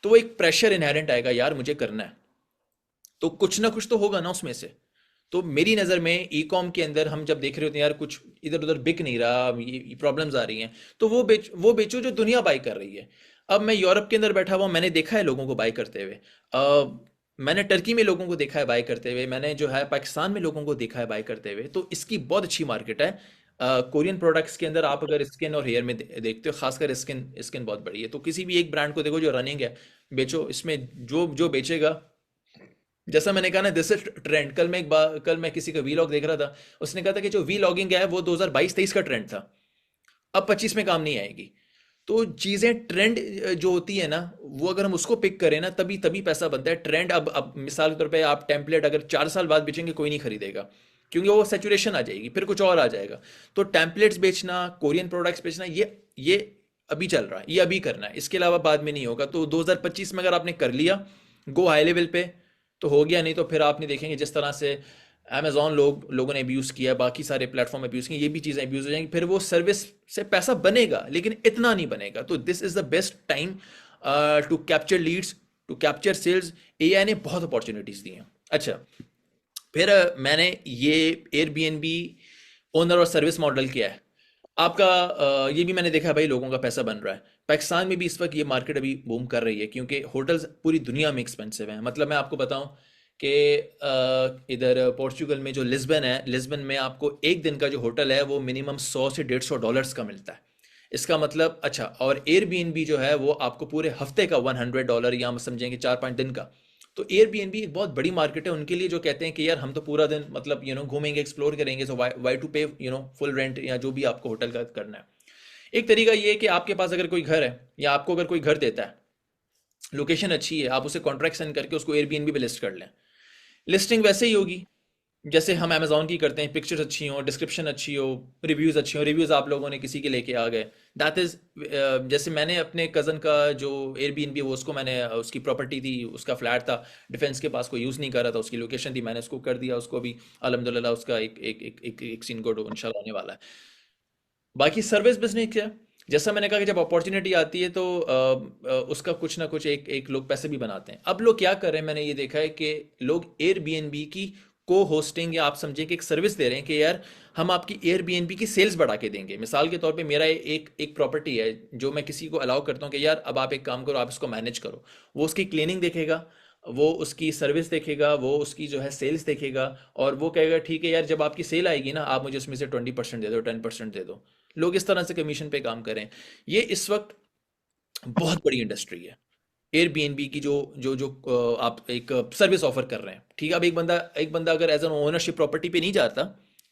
तो वो एक प्रेशर इनहेरेंट आएगा, यार मुझे करना है, तो कुछ ना कुछ तो होगा ना उसमें से। तो मेरी नज़र में ई कॉम के अंदर हम जब देख रहे होते हैं यार कुछ इधर उधर बिक नहीं रहा, ये प्रॉब्लम्स आ रही हैं, तो वो बेचो जो दुनिया बाई कर रही है। अब मैं यूरोप के अंदर बैठा हुआ, मैंने देखा है लोगों को बाई करते हुए। मैंने टर्की में लोगों को देखा है बाई करते हुए, मैंने जो है पाकिस्तान में लोगों को देखा है बाई करते हुए। तो इसकी बहुत अच्छी मार्केट है। कोरियन प्रोडक्ट्स के अंदर आप अगर स्किन और हेयर में देखते हो, खासकर स्किन स्किन बहुत बड़ी है। तो किसी भी एक ब्रांड को देखो जो रनिंग है, बेचो। इसमें जो जो बेचेगा, जैसा मैंने कहा ना, दिस इज ट्रेंड। कल मैं किसी का वीलॉग देख रहा था, उसने कहा था कि जो वीलॉगिंग है वो 2022-23 का ट्रेंड था, अब 25 में काम नहीं आएगी। तो चीज़ें ट्रेंड जो होती है ना, वो अगर हम उसको पिक करें ना, तभी तभी पैसा बनता है। ट्रेंड, अब मिसाल के तौर पे आप टेम्पलेट अगर 4 साल बाद बेचेंगे, कोई नहीं खरीदेगा, क्योंकि वो सेचुरेशन आ जाएगी, फिर कुछ और आ जाएगा। तो टेम्पलेट्स बेचना, कोरियन प्रोडक्ट्स बेचना, ये अभी चल रहा है, ये अभी करना है, इसके अलावा बाद में नहीं होगा। तो 2025 में अगर आपने कर लिया गो हाई लेवल पे, तो हो गया। नहीं तो फिर आपने देखेंगे जिस तरह से अमेजोन लोगों ने अब्यूज़ किया, बाकी सारे प्लेटफॉर्म अब्यूज़ किए, ये भी चीज़ें अब्यूज़ हो जाएंगी। फिर वो सर्विस से पैसा बनेगा, लेकिन इतना नहीं बनेगा। तो this is the best time to capture leads, to capture sales. AI ने बहुत अपॉर्चुनिटीज़ दी हैं। अच्छा, फिर मैंने ये एयरबीएनबी ओनर और सर्विस मॉडल किया है आपका। ये भी मैंने देखा भाई, लोगों का पैसा बन रहा है। पाकिस्तान में भी इस वक्त ये मार्केट अभी बूम कर रही है, क्योंकि होटल्स पूरी दुनिया में एक्सपेंसिव हैं। मतलब मैं आपको बताऊं कि इधर पोर्चुगल में जो लिस्बन है, लिस्बन में आपको एक दिन का जो होटल है वो मिनिमम 100 से 150 डॉलर्स का मिलता है। इसका मतलब, अच्छा, और एयरबीएनबी जो है वो आपको पूरे हफ्ते का $100, या हम समझेंगे 4-5 दिन का, तो एयरबीएनबी एक बहुत बड़ी मार्केट है उनके लिए, जो कहते हैं कि यार हम तो पूरा दिन मतलब घूमेंगे, एक्सप्लोर करेंगे, सो वाई टू पे फुल रेंट या जो भी आपको होटल का करना है। एक तरीका ये है कि आपके पास अगर कोई घर है, या आपको अगर कोई घर देता है, लोकेशन अच्छी है, आप उसे कॉन्ट्रैक्ट साइन करके उसको एयरबीएनबी पे लिस्ट कर लें। लिस्टिंग वैसे ही होगी जैसे हम अमेजोन की करते हैं, पिक्चर्स अच्छी हो, डिस्क्रिप्शन अच्छी हो, रिव्यूज़ अच्छी हो, रिव्यूज़ आप लोगों ने किसी के लेके आ गए, दैट इज़, जैसे मैंने अपने कज़न का जो एयरबीएनबी, वो उसको मैंने उसकी प्रॉपर्टी थी, उसका फ्लैट था डिफेंस के पास, कोई यूज़ नहीं कर रहा था, उसकी लोकेशन थी, मैंने उसको कर दिया, उसको भी अल्हम्दुलिल्लाह उसका एक सीन गुड इंशाल्लाह होने वाला है। बाकी सर्विस बिजनेस क्या है? जैसा मैंने कहा कि जब अपॉर्चुनिटी आती है तो उसका कुछ ना कुछ एक एक लोग पैसे भी बनाते हैं। अब लोग क्या कर रहे हैं, मैंने ये देखा है कि लोग एयरबीएनबी की को होस्टिंग, या आप समझिए कि एक सर्विस दे रहे हैं कि यार हम आपकी एयरबीएनबी की सेल्स बढ़ा के देंगे। मिसाल के तौर पे मेरा एक एक प्रॉपर्टी है जो मैं किसी को अलाउ करता हूँ कि यार अब आप एक काम करो, आप इसको मैनेज करो। वो उसकी क्लीनिंग देखेगा, वो उसकी सर्विस देखेगा, वो उसकी जो है सेल्स देखेगा, और वो कहेगा ठीक है यार, जब आपकी सेल आएगी ना, आप मुझे उसमें से 20% दे दो, 10% दे दो। लोग इस तरह से कमीशन पे काम करें। ये इस वक्त बहुत बड़ी इंडस्ट्री है एयरबीएनबी की, जो जो जो आप एक सर्विस ऑफर कर रहे हैं। ठीक है, अब एक बंदा अगर एज एन ओनरशिप प्रॉपर्टी पे नहीं जाता,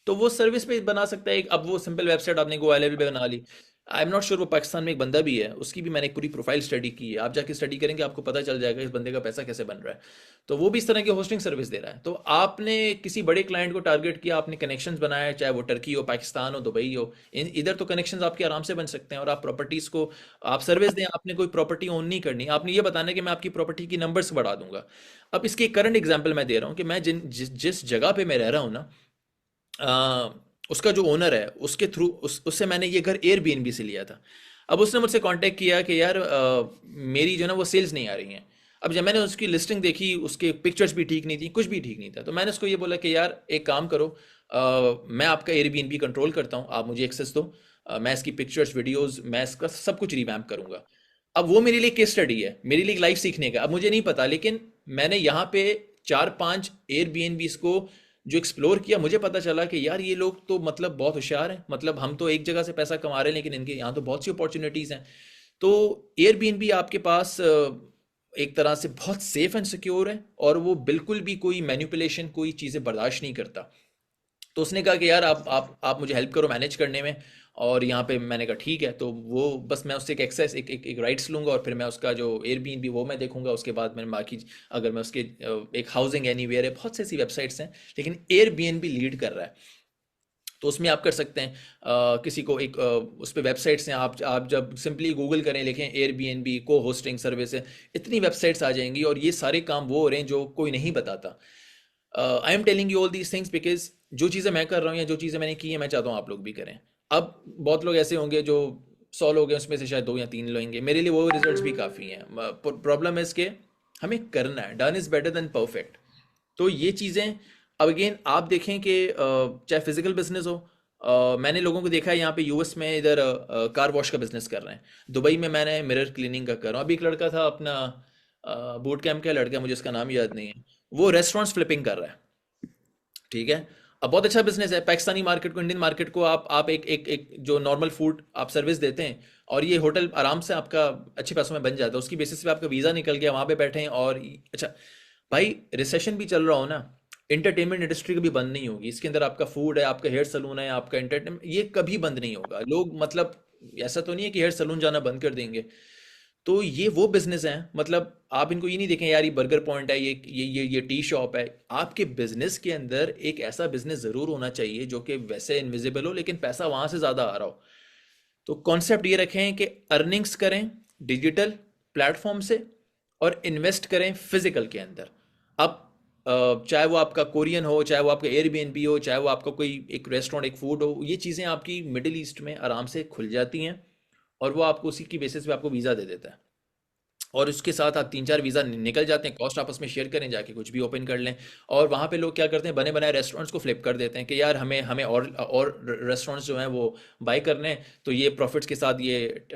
तो वो सर्विस पे बना सकता है अब वो सिंपल वेबसाइट आपने गो लेवल पे बना ली। आई एम नॉट श्योर, वो पाकिस्तान में एक बंदा भी है, उसकी भी मैंने एक पूरी प्रोफाइल स्टडी की है, आप जाके स्टडी करेंगे आपको पता चल जाएगा इस बंदे का पैसा कैसे बन रहा है। तो वो भी इस तरह की होस्टिंग सर्विस दे रहा है। तो आपने किसी बड़े क्लाइंट को टारगेट किया, आपने कनेक्शंस बनाए, चाहे वो टर्की हो, पाकिस्तान हो, दुबई हो, इधर तो कनेक्शंस आपके आराम से बन सकते हैं, और आप प्रॉपर्टीज को आप सर्विस दें। आपने कोई प्रॉपर्टी ओन नहीं करनी, आपने ये बताना है कि मैं आपकी प्रॉपर्टी की नंबर्स बढ़ा दूंगा। अब इसकी एक करंट एग्जांपल मैं दे रहा हूँ कि मैं जिस जगह पे मैं रह रहा हूँ ना, आ, उसका जो ओनर है, उसके थ्रू उससे मैंने ये घर एयरबीएनबी से लिया था। अब उसने मुझसे कांटेक्ट किया कि यार मेरी जो है ना वो सेल्स नहीं आ रही हैं। अब जब मैंने उसकी लिस्टिंग देखी, उसके पिक्चर्स भी ठीक नहीं थी, कुछ भी ठीक नहीं था, तो मैंने उसको ये बोला कि यार एक काम करो, मैं आपका एयरबीएनबी कंट्रोल करता हूँ, आप मुझे एक्सेस दो, मैं इसकी पिक्चर्स, वीडियोस, मैं इसका सब कुछ रिवैम्प करूंगा। अब वो मेरे लिए केस स्टडी है, मेरे लिए लाइफ सीखने का। अब मुझे नहीं पता, लेकिन मैंने यहाँ पे 4-5 एयरबीएनबी को जो एक्सप्लोर किया, मुझे पता चला कि यार ये लोग तो मतलब बहुत होशियार हैं। मतलब हम तो एक जगह से पैसा कमा रहे हैं, लेकिन इनके यहाँ तो बहुत सी अपॉर्चुनिटीज़ हैं। तो एयरबीएनबी आपके पास एक तरह से बहुत सेफ एंड सिक्योर है, और वो बिल्कुल भी कोई मैनिपुलेशन, कोई चीज़ें बर्दाश्त नहीं करता। तो उसने कहा कि यार आप मुझे हेल्प करो मैनेज करने में। और यहाँ पे मैंने कहा ठीक है, तो वो बस मैं उससे एक एक्सेस, एक राइट्स लूंगा, और फिर मैं उसका जो एयरबीएनबी वो मैं देखूंगा। उसके बाद मैंने बाकी, अगर मैं उसके एक हाउसिंग एनीवेयर है, बहुत सी ऐसी वेबसाइट्स हैं, लेकिन एयरबीएनबी लीड कर रहा है। तो उसमें आप कर सकते हैं, किसी को एक उस पर वेबसाइट्स हैं, आप जब सिंपली गूगल करें, लिखें एयरबीएनबी को होस्टिंग सर्विस है, इतनी वेबसाइट्स आ जाएंगी, और ये सारे काम वो हो रहे हैं जो कोई नहीं बताता। I am telling you all these things because जो चीज़ें मैं कर रहा हूँ या जो चीज़ें मैंने की हैं, मैं चाहता हूँ आप लोग भी करें। अब बहुत लोग ऐसे होंगे जो 100 लोग हैं, उसमें से शायद 2 या 3 लेंगे, मेरे लिए वो रिजल्ट्स भी काफ़ी हैं। प्रॉब्लम है इसके, हमें करना है, done is better than perfect. तो ये चीज़ें, अब अगेन आप देखें कि चाहे फिजिकल बिजनेस हो, मैंने लोगों को देखा है यहाँ पे यूएस में, इधर कार वॉश का बिजनेस कर रहे हैं। दुबई में मैंने मिरर क्लीनिंग का कर रहा हूँ। अभी एक लड़का था अपना, बूट कैंप का लड़का, मुझे उसका नाम याद नहीं है, वो रेस्टोरेंट्स फ्लिपिंग कर रहा है। ठीक है, अब बहुत अच्छा बिजनेस है। पाकिस्तानी मार्केट को, इंडियन मार्केट को आप एक जो नॉर्मल फूड आप सर्विस देते हैं, और ये होटल आराम से आपका अच्छे पैसों में बन जाता है। उसकी बेसिस पे आपका वीज़ा निकल गया, वहाँ पे बैठे हैं, और अच्छा भाई, रिसेशन भी चल रहा हो ना, एंटरटेनमेंट इंडस्ट्री कभी बंद नहीं होगी। इसके अंदर आपका फूड है, आपका हेयर सलून है, आपका एंटरटेनमेंट, ये कभी बंद नहीं होगा। लोग मतलब ऐसा तो नहीं है कि हेयर सलून जाना बंद कर देंगे। तो ये वो बिजनेस हैं, मतलब आप इनको ये नहीं देखें यार ये बर्गर पॉइंट है, ये टी शॉप है। आपके बिजनेस के अंदर एक ऐसा बिजनेस जरूर होना चाहिए जो कि वैसे इनविजिबल हो, लेकिन पैसा वहां से ज्यादा आ रहा हो। तो कॉन्सेप्ट ये रखें कि अर्निंग्स करें डिजिटल प्लेटफॉर्म से, और इन्वेस्ट करें फिजिकल के अंदर। अब चाहे वो आपका कोरियन हो, चाहे वो आपका एयरबीएनबी हो, चाहे वो आपका कोई एक रेस्टोरेंट, एक फूड हो, ये चीज़ें आपकी मिडिल ईस्ट में आराम से खुल जाती हैं, और वो आपको उसी की बेसिस पे आपको वीज़ा दे देता है। और उसके साथ आप 3-4 वीज़ा निकल जाते हैं, कॉस्ट आपस में शेयर करें, जाके कुछ भी ओपन कर लें। और वहाँ पे लोग क्या करते हैं, बने बनाए रेस्टोरेंट्स को फ्लिप कर देते हैं कि यार हमें हमें और रेस्टोरेंट्स जो हैं वो बाई करने हैं, तो ये प्रॉफिट्स के साथ ये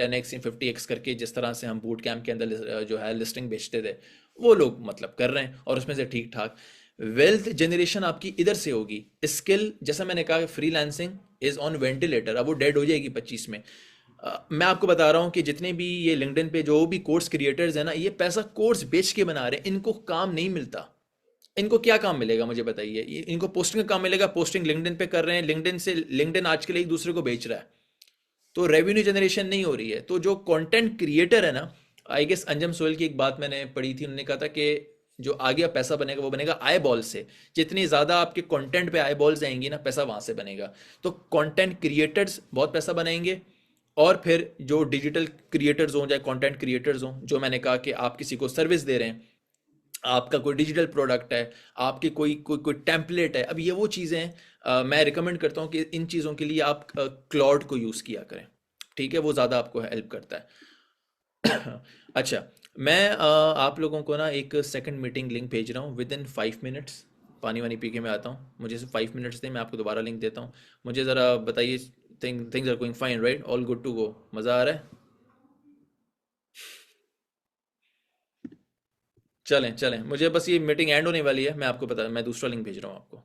10x या 50x करके, जिस तरह से हम बूट कैंप के अंदर जो है लिस्टिंग बेचते थे, वो लोग मतलब कर रहे हैं, और उसमें से ठीक ठाक वेल्थ जनरेशन आपकी इधर से होगी। स्किल, जैसा मैंने कहा, फ्रीलांसिंग इज ऑन वेंटिलेटर, अब वो डेड हो जाएगी 25 में। मैं आपको बता रहा हूँ कि जितने भी ये लिंक्डइन पे जो भी कोर्स क्रिएटर्स हैं ना, ये पैसा कोर्स बेच के बना रहे हैं, इनको काम नहीं मिलता। इनको क्या काम मिलेगा मुझे बताइए? इनको पोस्टिंग का काम मिलेगा, पोस्टिंग लिंक्डइन पे कर रहे हैं, लिंक्डइन आजकल एक दूसरे को बेच रहा है, तो रेवेन्यू जनरेशन नहीं हो रही है। तो जो कंटेंट क्रिएटर है ना, आई गेस अंजम सोहेल की एक बात मैंने पढ़ी थी, उन्होंने कहा था कि जो आगे पैसा बनेगा वो बनेगा आई बॉल से। जितनी ज़्यादा आपके कंटेंट पे आई बॉल्स आएंगी ना, पैसा वहाँ से बनेगा। तो कंटेंट क्रिएटर्स बहुत पैसा बनाएंगे, और फिर जो डिजिटल क्रिएटर्स हों, चाहे कंटेंट क्रिएटर्स हों, जो मैंने कहा कि आप किसी को सर्विस दे रहे हैं, आपका कोई डिजिटल प्रोडक्ट है, आपकी कोई कोई कोई टेम्पलेट है, अब ये वो चीज़ें हैं। मैं रिकमेंड करता हूँ कि इन चीज़ों के लिए आप क्लाउड को यूज़ किया करें। ठीक है, वो ज़्यादा आपको हेल्प करता है। अच्छा, मैं आप लोगों को ना एक सेकंड मीटिंग लिंक भेज रहा हूँ विद इन 5 मिनट्स। पानी वानी पी के मैं आता हूँ, मुझे सिर्फ 5 मिनट्स दें, मैं आपको दोबारा लिंक देता हूँ। मुझे ज़रा बताइए, things are going fine right? All good to go? मज़ा आ रहा है? चलें चलें, मुझे बस ये मीटिंग एंड होने वाली है, मैं आपको बता, मैं दूसरा लिंक भेज रहा हूँ आपको।